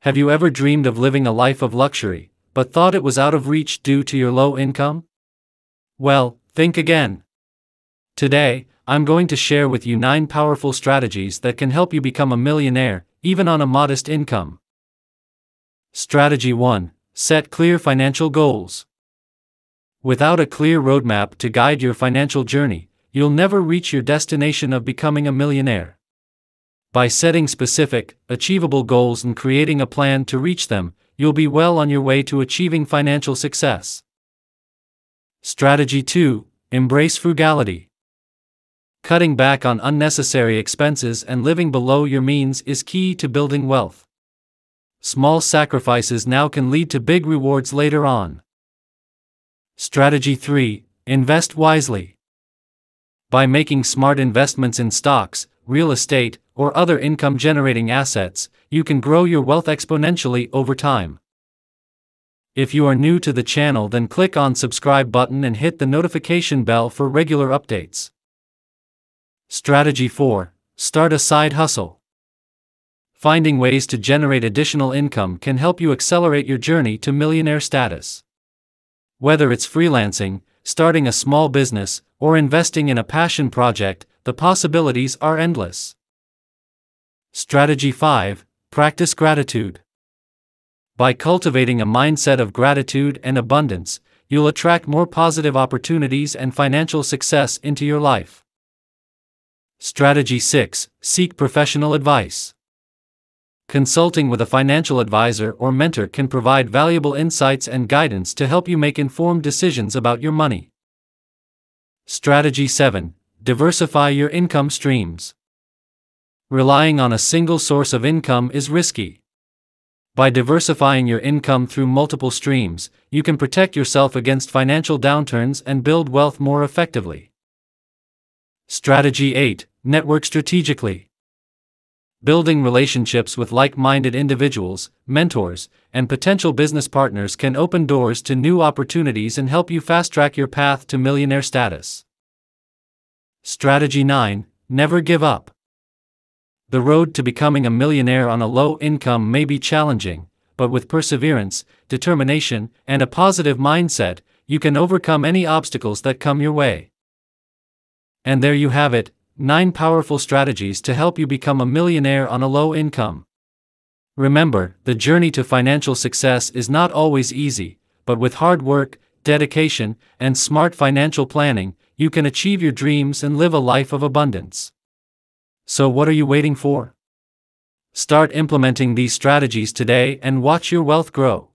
Have you ever dreamed of living a life of luxury, but thought it was out of reach due to your low income? Well, think again. Today, I'm going to share with you 9 powerful strategies that can help you become a millionaire, even on a modest income. Strategy 1. Set clear financial goals. Without a clear roadmap to guide your financial journey, you'll never reach your destination of becoming a millionaire. By setting specific, achievable goals and creating a plan to reach them, you'll be well on your way to achieving financial success. Strategy 2. Embrace frugality. Cutting back on unnecessary expenses and living below your means is key to building wealth. Small sacrifices now can lead to big rewards later on. Strategy 3. Invest wisely. By making smart investments in stocks, real estate, or other income-generating assets, you can grow your wealth exponentially over time. If you are new to the channel, then click on subscribe button and hit the notification bell for regular updates. Strategy 4. Start a side hustle. Finding ways to generate additional income can help you accelerate your journey to millionaire status. Whether it's freelancing, starting a small business, or investing in a passion project, the possibilities are endless. Strategy 5. Practice gratitude. By cultivating a mindset of gratitude and abundance, you'll attract more positive opportunities and financial success into your life. Strategy 6. Seek professional advice. Consulting with a financial advisor or mentor can provide valuable insights and guidance to help you make informed decisions about your money. Strategy 7. Diversify your income streams. Relying on a single source of income is risky. By diversifying your income through multiple streams, you can protect yourself against financial downturns and build wealth more effectively. Strategy 8. Network strategically. Building relationships with like-minded individuals, mentors, and potential business partners can open doors to new opportunities and help you fast-track your path to millionaire status. Strategy 9. Never give up. The road to becoming a millionaire on a low income may be challenging, but with perseverance, determination, and a positive mindset, you can overcome any obstacles that come your way. And there you have it, 9 powerful strategies to help you become a millionaire on a low income. Remember, the journey to financial success is not always easy, but with hard work, dedication, and smart financial planning, you can achieve your dreams and live a life of abundance. So what are you waiting for? Start implementing these strategies today and watch your wealth grow.